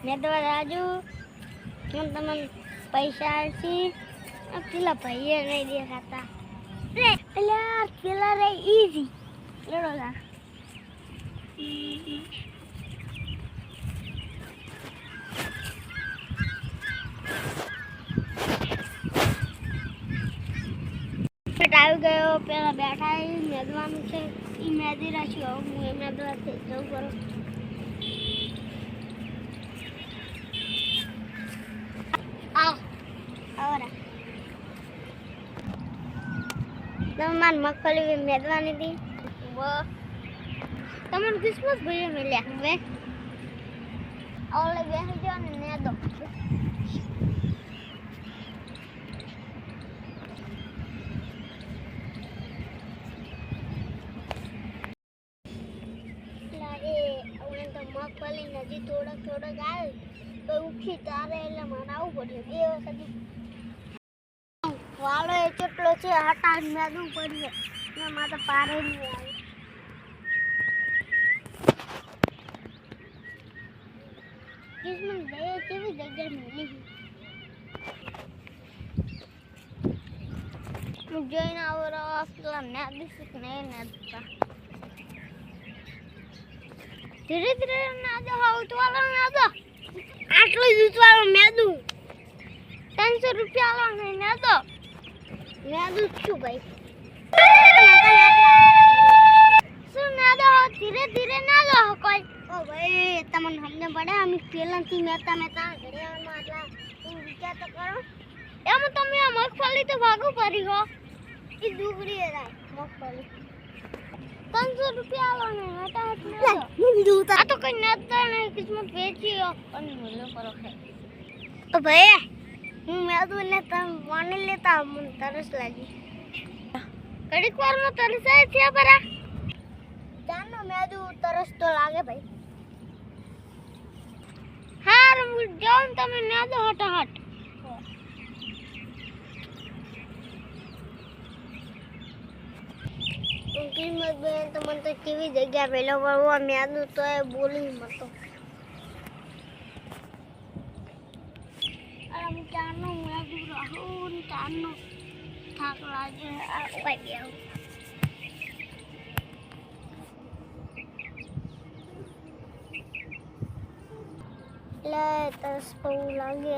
मैं तो राजू हम तमन पैसा आलसी अकेला भैया नहीं दे खाता रे अला अकेला रे इजी लड़ो ला આવી ગયો પેલા બેઠા મેદવાનું છે ઈ મેદી રાખ્યો હું એ મેદવા જવું કરું ahora teman makhluk medwan ini wah teman Christmas boleh milih gue oleh biasa jangan nedo lagi orang tuh makhluk nanti થોડા ગાય તો ઉખી તારે એટલે મને આવું પડ્યું બે વખત વાળો એ કેટલો છે હટાવી મેદું પડ્યું ને મારે પારે નહીં આવે કિસ્મત બે કેવી જગ્યાએ મિલી હું જોઈને આવો પેલા મેદી શીખ નહીં મેદતા ધીરે ધીરે નાદો હાઉસ વાળો નાદો આટલું દૂધવાળું મેદું 300 રૂપિયા આલો ને મેદો મેદું છું ભાઈ શું નાદો ધીરે ધીરે નાદો કોઈ ઓ ભાઈ તમને સમજે પડે અમે પેલાથી મેતા ઘડિયાળમાં આટલા તું વિચાર તો કરો એમ તમે આ મગફળી તો ભાગું પડી હો એ દુગડી રાય મગફળી 300 રૂપિયા આલો ને મેતા આ તો કઈ નતા ને કિસ્મત વેચી અને બોલો કરો છે તો ભાઈ હું મેદું ને તમ પાણી લેતા મને તરસ લાગી ઘડીક વારમાં તરસ આવે છે બરા જાનો મેદું તરસ તો લાગે ભાઈ હાર હું જાઉં તમે મેદો હટાહટ કિસ્મત બેન તમને તો કેવી જગ્યા પેલો વળવા મેદું તો એ બોલી મતો અરે ચાનો મેદું રહું ચાનો થાક લાગે આ ઉપાય ગયો લે તરસ બહુ લાગે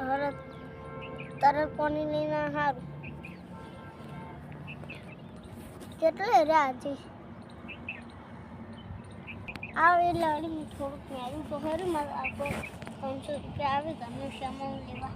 હરત તરત પાણી લઈને હારું કેટલે રાજી આવે લડી થોડુંક મેળું તો ખરું મારે આખો 300 રૂપિયા આવે તમને સામાન લેવા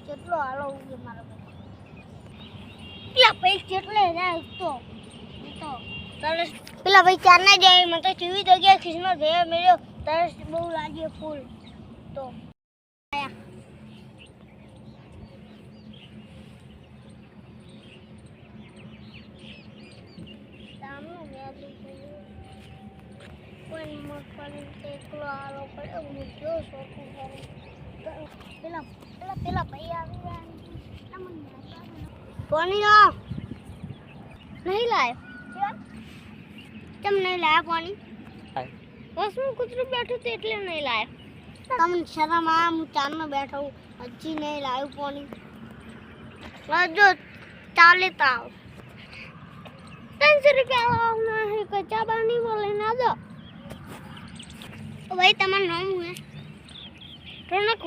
કેટલો હાલો ઉગે મારો પેલા પૈસા કેટલે જાય તો તરસ પેલા ભાઈ ચાર ના જાય મને તો ચીવી જગ્યાએ ખિસ્મત ભેયો મળ્યો તરસ બહુ લાગ્યો ફૂલ તો આયા સામનો મેદું કોઈ મગફળી કેટલો હાલો પડે હું જો શોખું કરું પેલા ભાઈ આવી ગયા પાણી લો નહીં લાયો કેમ નહીં લાયા પાણી બસ હું કૂતરું બેઠું હતું એટલે નહીં લાયો તમને શરમ આ હું ચારનો બેઠો હજી નહીં લાવ્યું પાણી જો ચાલે તો આવો 300 રૂપિયા નહીં કોઈ ચા પાણી બોલે ના દો ભાઈ તમારું નામ હું રોનક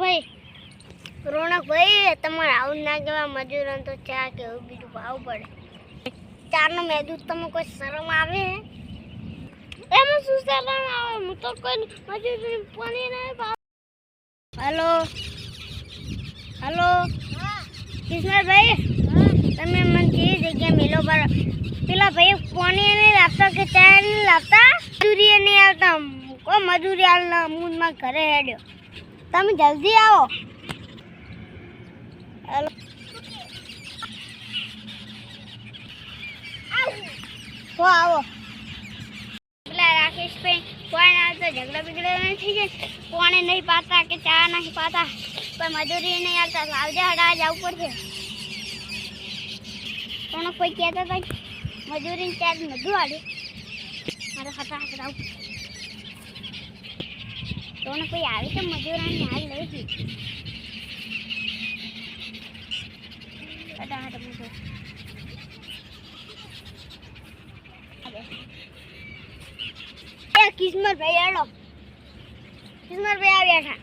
ભાઈ તમારે આવું ના કહેવા મજૂરોને તો ચા કેવું બીજું ભાવ પડે ચારનો મેદું તમે કોઈ શરમ આવે એમાં શું શરમ આવે હું તો કોઈ મજૂરી પાણી નહીં ભાવ હલો કિશોરભાઈ તમે મને કેવી જગ્યા મેલો પર પેલા ભાઈ પાણી નહીં લાવતા કે ચા નહીં લાવતા મજૂરી નહીં આવતા કોઈ મજૂરી હાલના મૂનમાં ઘરે હેડ્યો તમે જલ્દી આવો હેલો તો આવો પેલા રાકેશભાઈ કોઈ ના તો ઝઘડા બિગડા નહીં થઈ જાય, કોણે નહીં પાતા કે ચા નહીં પાતા, કોઈ મજૂરી નહીં આવતા, લાવજે હડા જવું પડશે. કોને કોઈ કહેતા હતા મજૂરીને ચાર્જ બધું આડ્યું, મારે ફટાફટ આવું. કોને કોઈ આવી તો મજૂરાની હાલ લઈ ગઈ. ફટાફટ મૂકો. કિસ્મતભાઈ હેડો, કિસ્મતભાઈ આ બેઠા.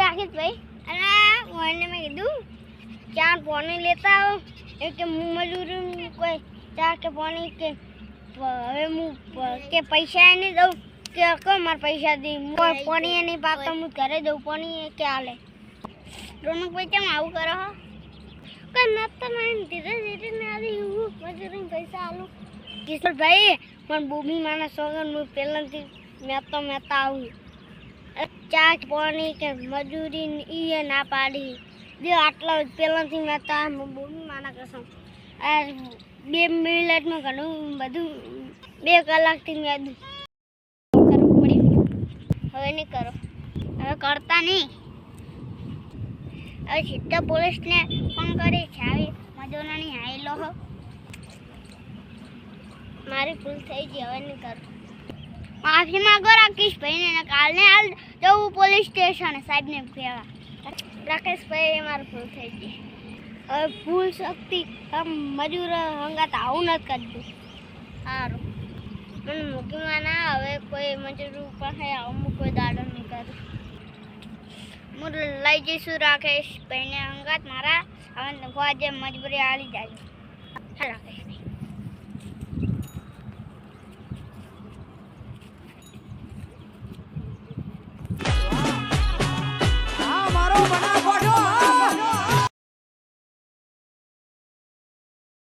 રાકેશભાઈ અને મને મેં કીધું ચાર પાણી લેતા આવો, એ કે હું મજૂરી કોઈ ચા કે પાણી કે હવે હું કે પૈસા એને દઉં કે મારા પૈસા દી પાણી નહીં પાતો હું ઘરે દઉં પાણી કે હાલે. રોનકભાઈ કેમ આવું કરો હો? કઈ નતો નહીં, ધીરે ધીરે ના હું મજૂરી પૈસા આલું. કિશોરભાઈ પણ બૂમી માના સોગન હું પહેલાંથી મેતા આવું. ચા પાણી કે મજૂરી એ ના પાડી દે, આટલા પહેલાંથી મેતા હું બૂમી માના કસમ. 2 મિનિટમાં ઘણું બધું 2 કલાકથી મેં કરવું પડ્યું. હવે નહીં કરો, હવે કરતા નહીં. હવે સીધા પોલીસને ફોન કરી છે આવી મજૂરાની હાઈ લો. મારી ભૂલ થઈ ગઈ, હવે નહીં કરું. માફી માંગો રાકેશભાઈને, કાલને હાલ જવું પોલીસ સ્ટેશન સાહેબને કહેવા. રાકેશભાઈ મારી ભૂલ થઈ ગઈ, હવે ભૂલ શક્તિ મજૂર હંગાત આવું નથી કરતું. સારું મને મૂકીમાં ના, હવે કોઈ મજૂર પાસે આવું કોઈ દાડો નહીં કરું. હું લઈ જઈશું રાકેશભાઈને હંગાત મારા. હવે જે મજબૂરી આવી જાય. રાકેશભાઈ